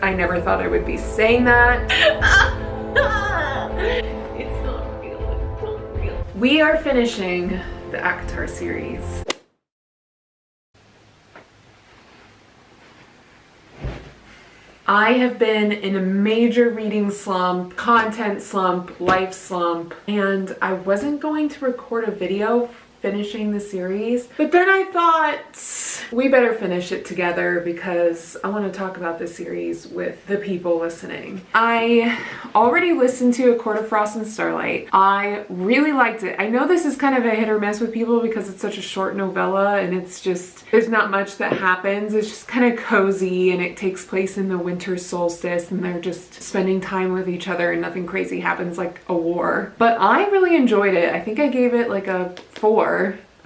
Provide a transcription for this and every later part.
I never thought I would be saying that. It's not real, it's not real. We are finishing the ACOTAR series. I have been in a major reading slump, content slump, life slump, and I wasn't going to record a video finishing the series, but then I thought we better finish it together because I want to talk about this series with the people listening. I already listened to A Court of Frost and Starlight. I really liked it. I know this is kind of a hit or miss with people because it's such a short novella and it's just, there's not much that happens. It's just kind of cozy and it takes place in the winter solstice and they're just spending time with each other and nothing crazy happens like a war. But I really enjoyed it. I think I gave it like a 4.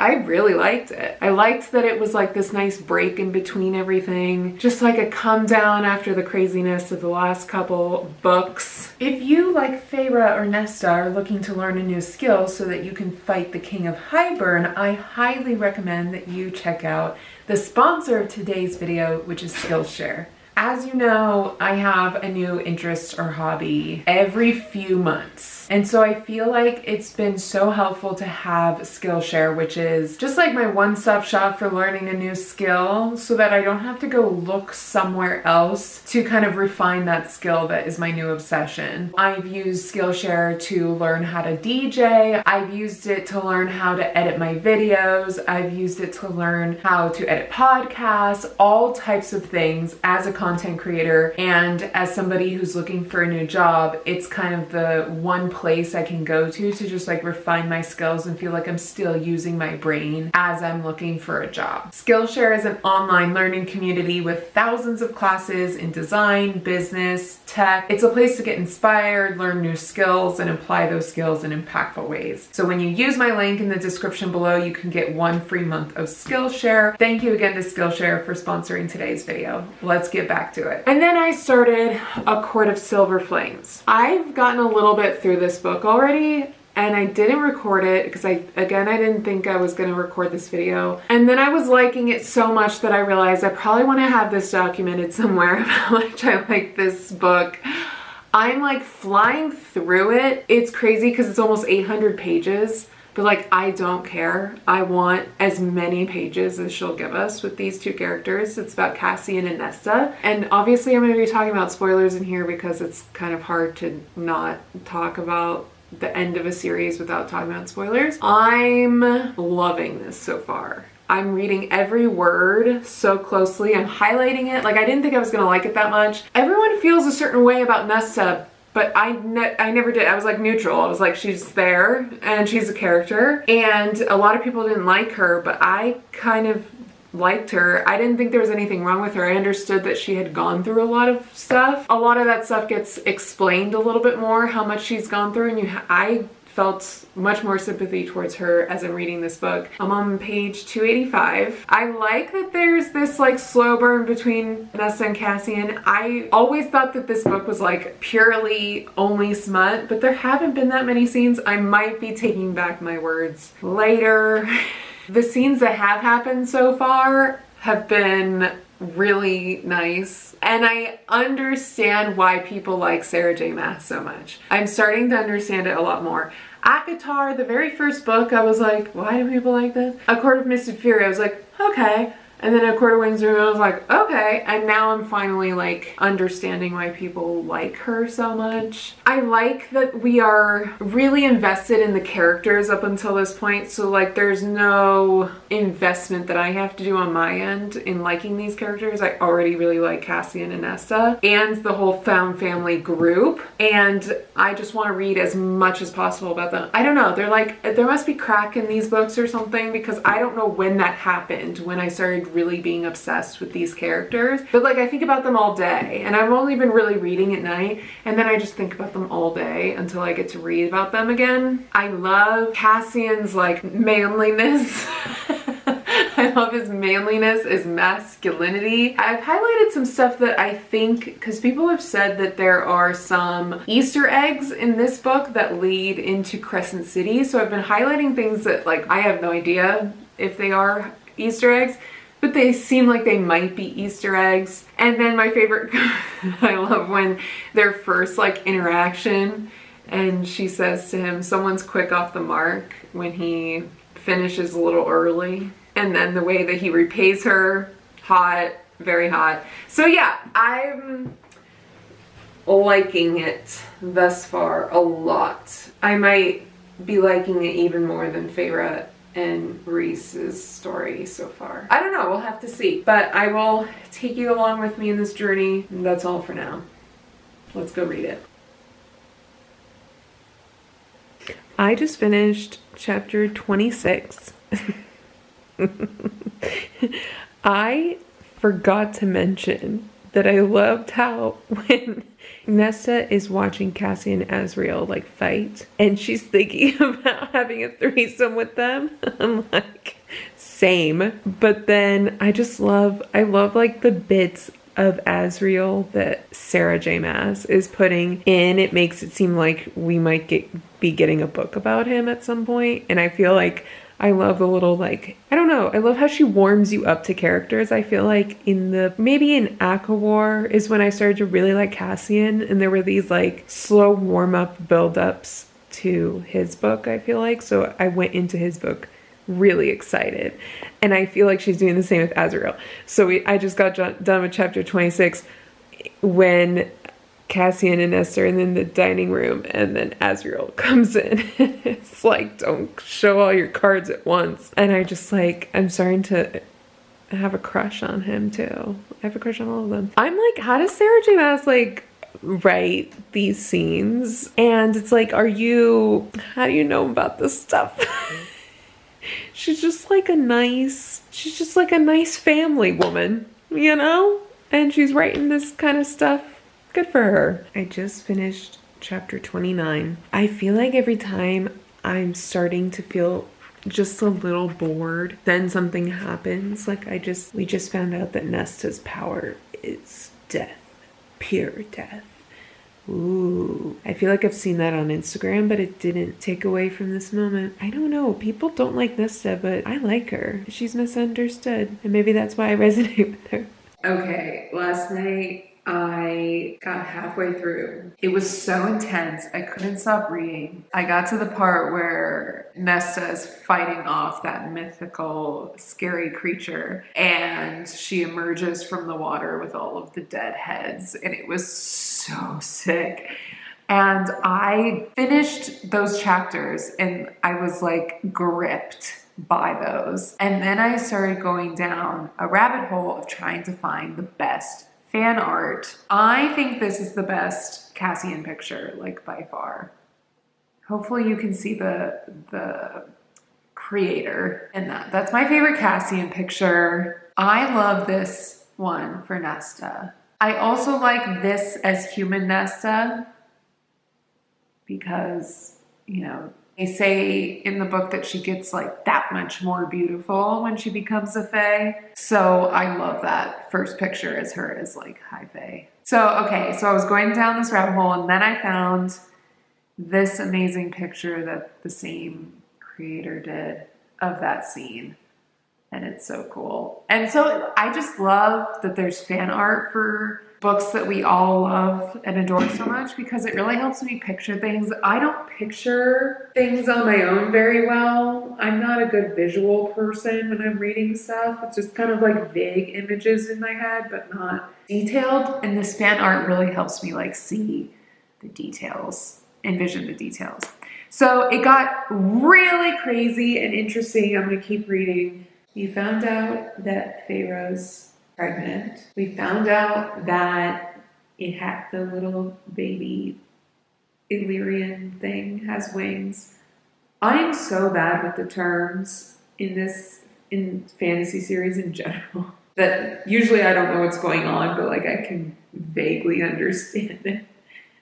I really liked it. I liked that it was like this nice break in between everything. Just like a come down after the craziness of the last couple books. If you, like Feyre or Nesta, are looking to learn a new skill so that you can fight the King of Highburn, I highly recommend that you check out the sponsor of today's video, which is Skillshare. As you know, I have a new interest or hobby every few months. And so I feel like it's been so helpful to have Skillshare, which is just like my one-stop shop for learning a new skill so that I don't have to go look somewhere else to kind of refine that skill that is my new obsession. I've used Skillshare to learn how to DJ. I've used it to learn how to edit my videos. I've used it to learn how to edit podcasts, all types of things as a content creator. And as somebody who's looking for a new job, it's kind of the one place I can go to just like refine my skills and feel like I'm still using my brain as I'm looking for a job. Skillshare is an online learning community with thousands of classes in design, business, tech. It's a place to get inspired, learn new skills, and apply those skills in impactful ways. So when you use my link in the description below, you can get 1 free month of Skillshare. Thank you again to Skillshare for sponsoring today's video. Let's get back to it. And then I started A Court of Silver Flames. I've gotten a little bit through this book already and I didn't record it because I didn't think I was going to record this video. And then I was liking it so much that I realized I probably want to have this documented somewhere about how much I like this book. I'm like flying through it. It's crazy because it's almost 800 pages. But like, I don't care. I want as many pages as she'll give us with these two characters. It's about Cassian and Nesta. And obviously I'm going to be talking about spoilers in here because it's kind of hard to not talk about the end of a series without talking about spoilers. I'm loving this so far. I'm reading every word so closely. I'm highlighting it. Like, I didn't think I was going to like it that much. Everyone feels a certain way about Nesta, but I never did. I was like neutral. I was like, she's there and she's a character. And a lot of people didn't like her, but I kind of liked her. I didn't think there was anything wrong with her. I understood that she had gone through a lot of stuff. A lot of that stuff gets explained a little bit more, how much she's gone through, and I felt much more sympathy towards her as I'm reading this book. I'm on page 285. I like that there's this like slow burn between Nesta and Cassian. I always thought that this book was like purely only smut, but there haven't been that many scenes. I might be taking back my words later. The scenes that have happened so far have been really nice. And I understand why people like Sarah J. Maas so much. I'm starting to understand it a lot more. ACOTAR, the very first book, I was like, why do people like this? A Court of Mist and Fury, I was like, okay. And then A Court of Wings and Ruin, I was like, okay. And now I'm finally like understanding why people like her so much. I like that we are really invested in the characters up until this point. So like there's no investment that I have to do on my end in liking these characters. I already really like Cassian and Nesta and the whole found family group. And I just want to read as much as possible about them. I don't know. They're like, there must be crack in these books or something because I don't know when that happened, when I started really being obsessed with these characters. But like I think about them all day and I've only been really reading at night and then I just think about them all day until I get to read about them again. I love Cassian's like manliness. I love his manliness, his masculinity. I've highlighted some stuff that I think, because people have said that there are some Easter eggs in this book that lead into Crescent City. So I've been highlighting things that like I have no idea if they are Easter eggs. but they seem like they might be Easter eggs. And then my favorite, I love when their first like interaction and she says to him, someone's quick off the mark, when he finishes a little early. And then the way that he repays her, hot, very hot. So yeah, I'm liking it thus far a lot. I might be liking it even more than Feyre and Reese's story so far. I don't know, we'll have to see. But I will take you along with me in this journey. And that's all for now. Let's go read it. I just finished chapter 26. I forgot to mention that I loved how when Nesta is watching Cassie and Azriel like fight and she's thinking about having a threesome with them, I'm like, same. But then I love like the bits of Azriel that Sarah J. Maas is putting in. It makes it seem like we might be getting a book about him at some point. And I feel like I love the little, like, I don't know. I love how she warms you up to characters. I feel like maybe in ACOTAR is when I started to really like Cassian. And there were these like slow warm up build-ups to his book, I feel like. So I went into his book really excited. And I feel like she's doing the same with Azriel. So I just got done with chapter 26 when Cassian and Esther are in the dining room and then Azriel comes in. It's like, don't show all your cards at once. And I'm starting to have a crush on him too. I have a crush on all of them. I'm like, how does Sarah J. Maas like write these scenes? And it's like, how do you know about this stuff? She's just like a nice family woman, you know? And she's writing this kind of stuff. Good for her. I just finished chapter 29. I feel like every time I'm starting to feel just a little bored, then something happens. Like we just found out that Nesta's power is death. Pure death. Ooh. I feel like I've seen that on Instagram, but it didn't take away from this moment. I don't know. People don't like Nesta, but I like her. She's misunderstood. And maybe that's why I resonate with her. Okay, last night I got halfway through. It was so intense. I couldn't stop reading. I got to the part where Nesta is fighting off that mythical, scary creature, and she emerges from the water with all of the dead heads, and it was so sick. And I finished those chapters, and I was like gripped by those. And then I started going down a rabbit hole of trying to find the best fan art. I think this is the best Cassian picture, like by far. Hopefully you can see the creator in that. That's my favorite Cassian picture. I love this one for Nesta. I also like this as human Nesta because, you know, they say in the book that she gets like that much more beautiful when she becomes a Fae. So I love that first picture as her as like high Fae. So I was going down this rabbit hole and then I found this amazing picture that the same creator did of that scene. And it's so cool. And so I just love that there's fan art for books that we all love and adore so much because it really helps me picture things. I don't picture things on my own very well. I'm not a good visual person when I'm reading stuff. It's just kind of like vague images in my head, but not detailed. And this fan art really helps me like see the details, envision the details. So it got really crazy and interesting. I'm going to keep reading. We found out that Feyre's pregnant. We found out that it had the little baby Illyrian thing has wings. I'm so bad with the terms in fantasy series in general that usually I don't know what's going on, but like I can vaguely understand it.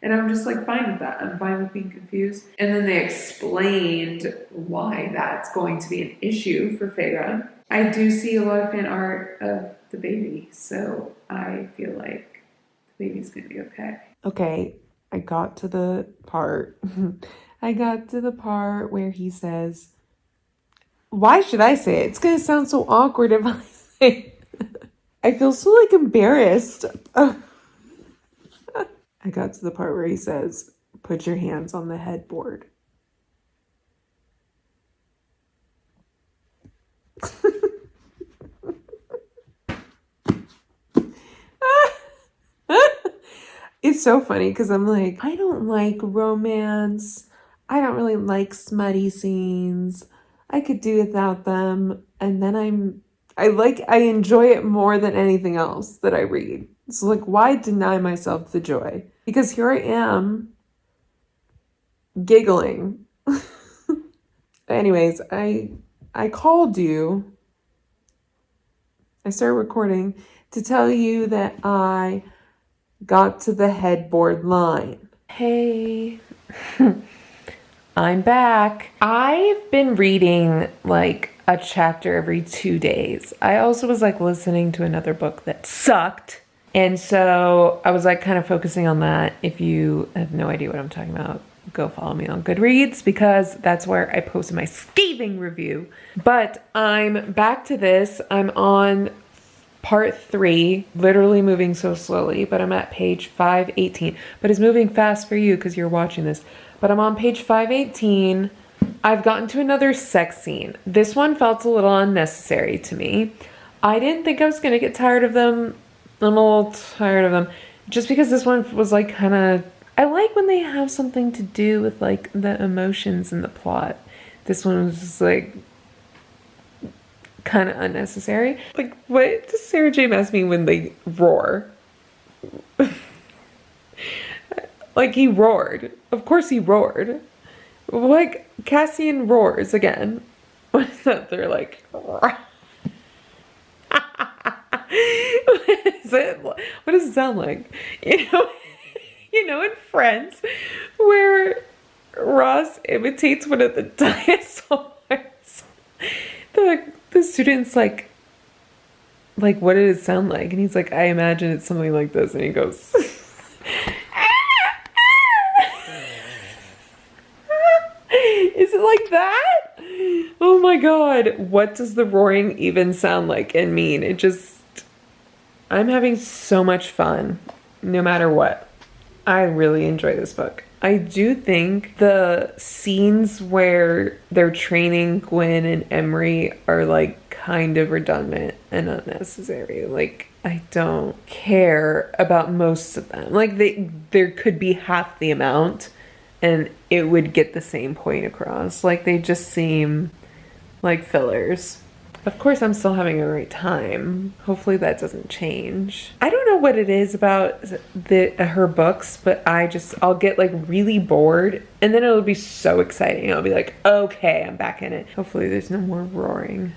And I'm just like fine with that. I'm fine with being confused. And then they explained why that's going to be an issue for Feyre. I do see a lot of fan art of the baby, so I feel like the baby's gonna be okay. Okay, I got to the part where he says, why should I say it? It's gonna sound so awkward if I I feel so like embarrassed. I got to the part where he says, put your hands on the headboard. It's so funny because I'm like, I don't like romance. I don't really like smutty scenes. I could do without them. And then I enjoy it more than anything else that I read. So like, why deny myself the joy? Because here I am giggling. Anyways, I called you. I started recording to tell you that I got to the headboard line. Hey, I'm back. I've been reading like a chapter every 2 days. I also was like listening to another book that sucked. And so I was like kind of focusing on that. If you have no idea what I'm talking about, go follow me on Goodreads because that's where I posted my scathing review. But I'm back to this. I'm on part 3, literally moving so slowly, but I'm at page 518. But it's moving fast for you because you're watching this. But I'm on page 518. I've gotten to another sex scene. This one felt a little unnecessary to me. I didn't think I was going to get tired of them. I'm a little tired of them. Just because this one was like kind of... I like when they have something to do with like the emotions in the plot. This one was just like... kind of unnecessary. Like, what does Sarah J. Maas mean when they roar? Like, he roared. Of course he roared. Like, Cassian roars again. What is that? They're like... what is it? What does it sound like? You know in Friends, where Ross imitates one of the dinosaurs. The student's like, what did it sound like? And he's like, I imagine it's something like this. And he goes, is it like that? Oh my God. What does the roaring even sound like and mean? I'm having so much fun no matter what. I really enjoy this book. I do think the scenes where they're training Gwen and Emery are like kind of redundant and unnecessary. Like, I don't care about most of them. Like, there could be half the amount and it would get the same point across. Like, they just seem like fillers. Of course, I'm still having a great time. Hopefully that doesn't change. I don't know what it is about her books, but I'll get like really bored and then it'll be so exciting. I'll be like, okay, I'm back in it. Hopefully there's no more roaring.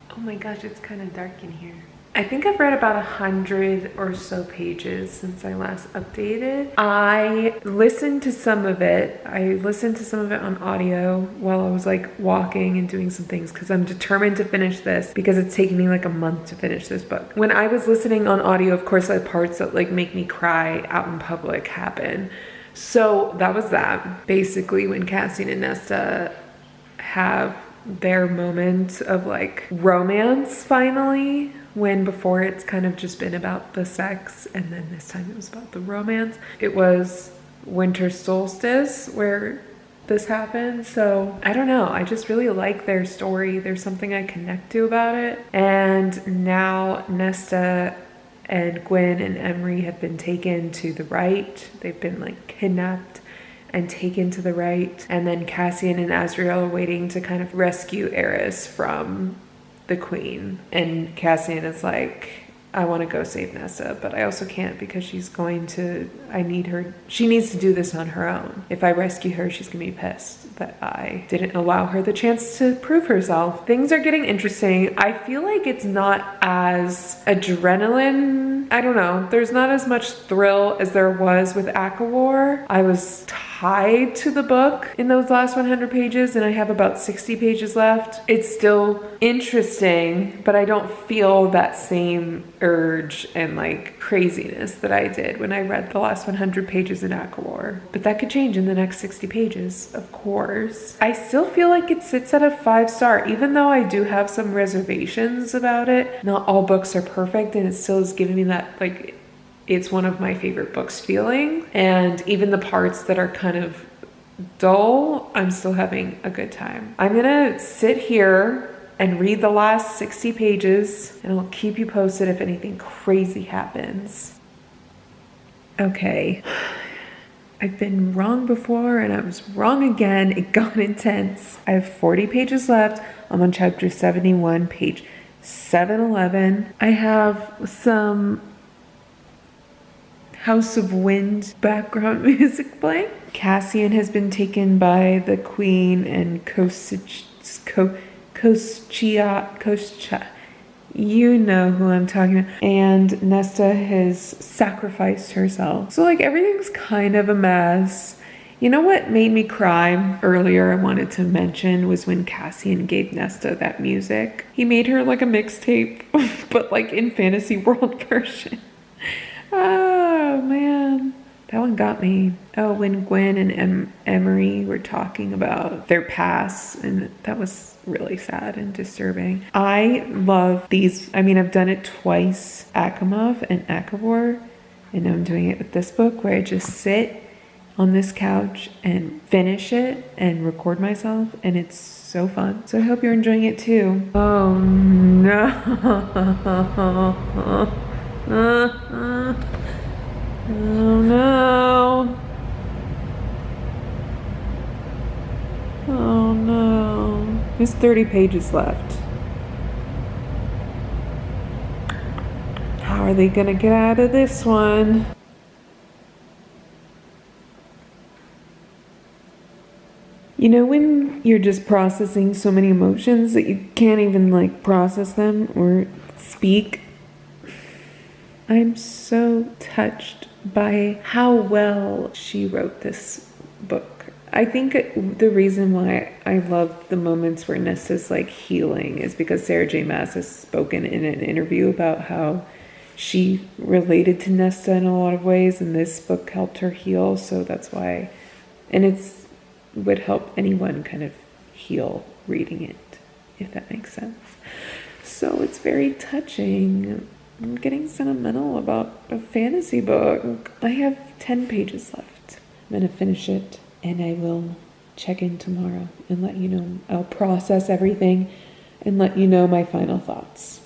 Oh my gosh, it's kind of dark in here. I think I've read about 100 or so pages since I last updated. I listened to some of it. I listened to some of it on audio while I was like walking and doing some things because I'm determined to finish this because it's taking me like a month to finish this book. When I was listening on audio, of course, the parts that like make me cry out in public happen. So that was that. Basically, when Cassian and Nesta have their moment of like romance finally, when before it's kind of just been about the sex and then this time it was about the romance. It was winter solstice where this happened. So I don't know, I just really like their story. There's something I connect to about it. And now Nesta and Gwen and Emery have been taken to the right. They've been like kidnapped and taken to the right. And then Cassian and Azriel are waiting to kind of rescue Eris from the queen. And Cassian is like, I want to go save Nesta, but I also can't because she needs to do this on her own. If I rescue her, she's gonna be pissed that I didn't allow her the chance to prove herself. Things are getting interesting. I feel like it's not as adrenaline. I don't know. There's not as much thrill as there was with ACOTAR. I was tied to the book in those last 100 pages, and I have about 60 pages left. It's still interesting, but I don't feel that same urge and like craziness that I did when I read the last 100 pages in ACOTAR. But that could change in the next 60 pages, of course. I still feel like it sits at a 5-star, even though I do have some reservations about it. Not all books are perfect, and it still is giving me that, like, it's one of my favorite books feeling. And even the parts that are kind of dull, I'm still having a good time. I'm gonna sit here and read the last 60 pages, and I'll keep you posted if anything crazy happens. Okay. I've been wrong before and I was wrong again. It got intense. I have 40 pages left. I'm on chapter 71, page 711. I have some House of Wind background music playing. Cassian has been taken by the queen, and Koschia, you know who I'm talking about. And Nesta has sacrificed herself. So like everything's kind of a mess. You know what made me cry earlier, I wanted to mention, was when Cassian gave Nesta that music. He made her like a mixtape, but like in fantasy world version. Oh man, that one got me. Oh, when Gwen and Emery were talking about their past, and that was really sad and disturbing. I love these. I mean, I've done it twice, Asimov and ACOTAR, and now I'm doing it with this book where I just sit on this couch and finish it and record myself, and it's so fun. So I hope you're enjoying it too. Oh no. Oh no. Oh no. There's 30 pages left. How are they gonna get out of this one? You know when you're just processing so many emotions that you can't even like process them or speak? I'm so touched by how well she wrote this book. I think the reason why I love the moments where Nesta's like healing is because Sarah J. Maas has spoken in an interview about how she related to Nesta in a lot of ways, and this book helped her heal. So that's why, and it's would help anyone kind of heal reading it, if that makes sense. So it's very touching. I'm getting sentimental about a fantasy book. I have 10 pages left. I'm gonna finish it and I will check in tomorrow and let you know. I'll process everything and let you know my final thoughts.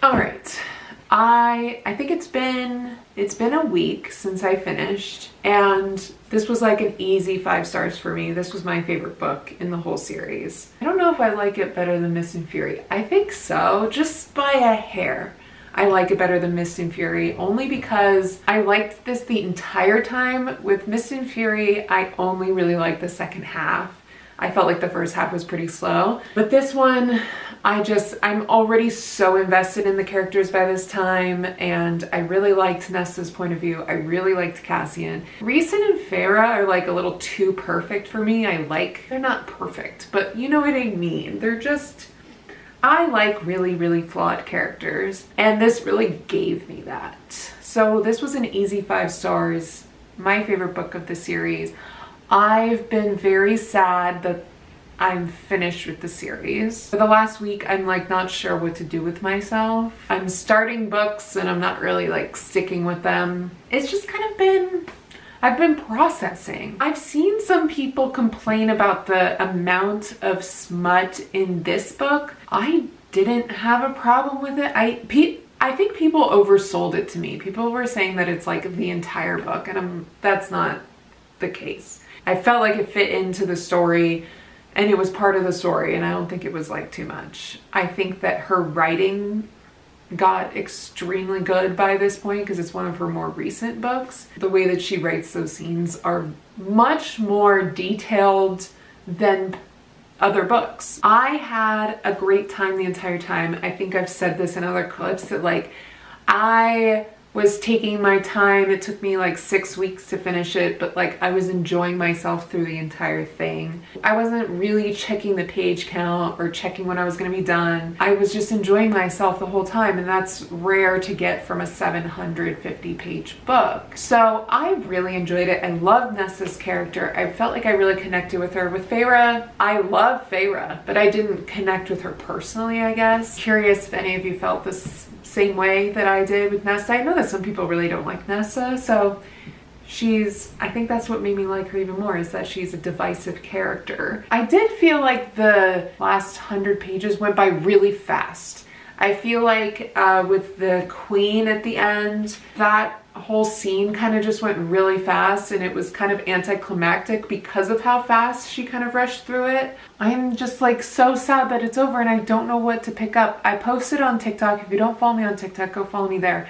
All right. I think it's been a week since I finished, and this was like an easy 5 stars for me. This was my favorite book in the whole series. I don't know if I like it better than Mist and Fury. I think so, just by a hair. I like it better than Mist and Fury only because I liked this the entire time. With Mist and Fury, I only really liked the second half. I felt like the first half was pretty slow, but this one, I'm already so invested in the characters by this time, and I really liked Nesta's point of view. I really liked Cassian. Rhys and Farah are like a little too perfect for me. They're not perfect, but you know what I mean. I like really, really flawed characters, and this really gave me that. So this was an easy 5 stars. My favorite book of the series. I've been very sad that I'm finished with the series. For the last week, I'm like not sure what to do with myself. I'm starting books and I'm not really like sticking with them. It's just kind of I've been processing. I've seen some people complain about the amount of smut in this book. I didn't have a problem with it. I think people oversold it to me. People were saying that it's like the entire book, and that's not the case. I felt like it fit into the story and it was part of the story, and I don't think it was like too much. I think that her writing got extremely good by this point because it's one of her more recent books. The way that she writes those scenes are much more detailed than other books. I had a great time the entire time. I think I've said this in other clips that like I was taking my time. It took me like 6 weeks to finish it, but like I was enjoying myself through the entire thing. I wasn't really checking the page count or checking when I was going to be done. I was just enjoying myself the whole time, and that's rare to get from a 750 page book. So I really enjoyed it. I loved Nessa's character. I felt like I really connected with her. With Feyre, I love Feyre, but I didn't connect with her personally, I guess. Curious if any of you felt this same way that I did with Nessa. I know that some people really don't like Nessa, so I think that's what made me like her even more, is that she's a divisive character. I did feel like the last 100 pages went by really fast. I feel like with the queen at the end, that whole scene kind of just went really fast, and it was kind of anticlimactic because of how fast she kind of rushed through it. I'm just like so sad that it's over and I don't know what to pick up. I posted on TikTok. If you don't follow me on TikTok, go follow me there.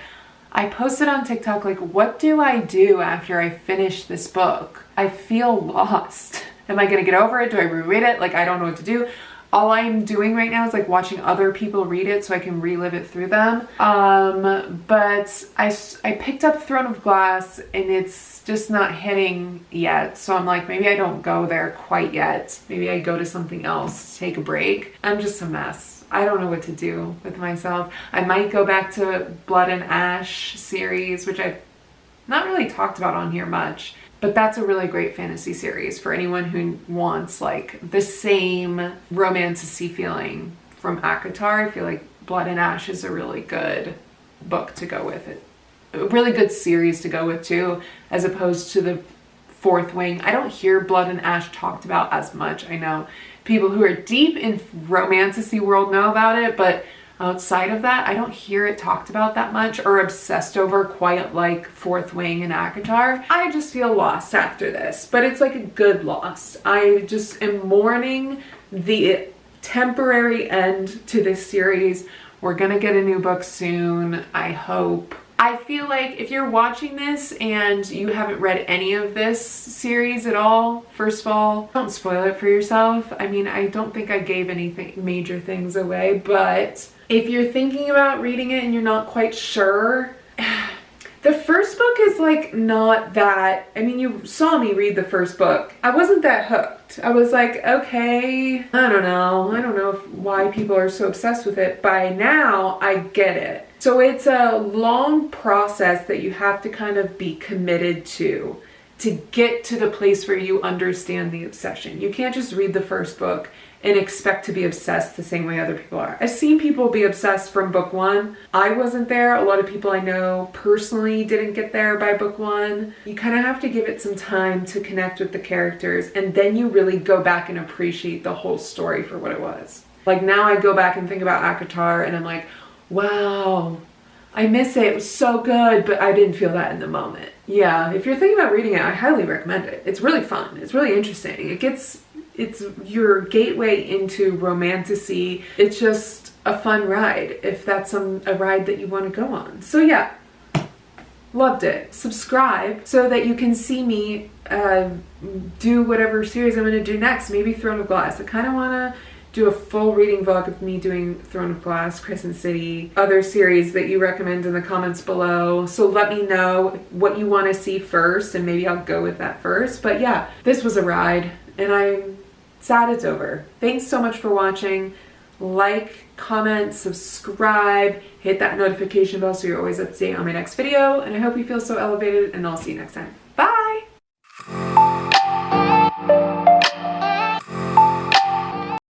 I posted on TikTok, like, what do I do after I finish this book? I feel lost. Am I gonna get over it? Do I reread it? Like, I don't know what to do. All I'm doing right now is like watching other people read it so I can relive it through them. But I picked up Throne of Glass and it's just not hitting yet. So I'm like, maybe I don't go there quite yet. Maybe I go to something else, take a break. I'm just a mess. I don't know what to do with myself. I might go back to Blood and Ash series, which I've not really talked about on here much. But that's a really great fantasy series for anyone who wants like the same romantasy feeling from ACOTAR. I feel like Blood and Ash is a really good book to go with it. A really good series to go with too, as opposed to the Fourth Wing. I don't hear Blood and Ash talked about as much. I know people who are deep in romantasy world know about it, but outside of that, I don't hear it talked about that much or obsessed over quite like Fourth Wing and ACOTAR. I just feel lost after this, but it's like a good loss. I just am mourning the temporary end to this series. We're gonna get a new book soon, I hope. I feel like if you're watching this and you haven't read any of this series at all, first of all, don't spoil it for yourself. I mean, I don't think I gave anything major things away, but if you're thinking about reading it and you're not quite sure, the first book is like not that, I mean, you saw me read the first book. I wasn't that hooked. I was like, okay, I don't know why people are so obsessed with it. By now, I get it. So it's a long process that you have to kind of be committed to get to the place where you understand the obsession. You can't just read the first book and expect to be obsessed the same way other people are. I've seen people be obsessed from book one. I wasn't there. A lot of people I know personally didn't get there by book one. You kind of have to give it some time to connect with the characters, and then you really go back and appreciate the whole story for what it was. Like now I go back and think about ACOTAR and I'm like, wow, I miss it. It was so good, but I didn't feel that in the moment. Yeah, if you're thinking about reading it, I highly recommend it. It's really fun. It's really interesting. It's your gateway into romantasy. It's just a fun ride if that's a ride that you want to go on. So yeah, loved it. Subscribe so that you can see me do whatever series I'm going to do next. Maybe Throne of Glass. I kind of want to do a full reading vlog of me doing Throne of Glass, Crescent City, other series that you recommend in the comments below. So let me know what you want to see first and maybe I'll go with that first. But yeah, this was a ride and I'm sad it's over. Thanks so much for watching. Like, comment, subscribe, hit that notification bell so you're always up to date on my next video. And I hope you feel so elevated and I'll see you next time. Bye!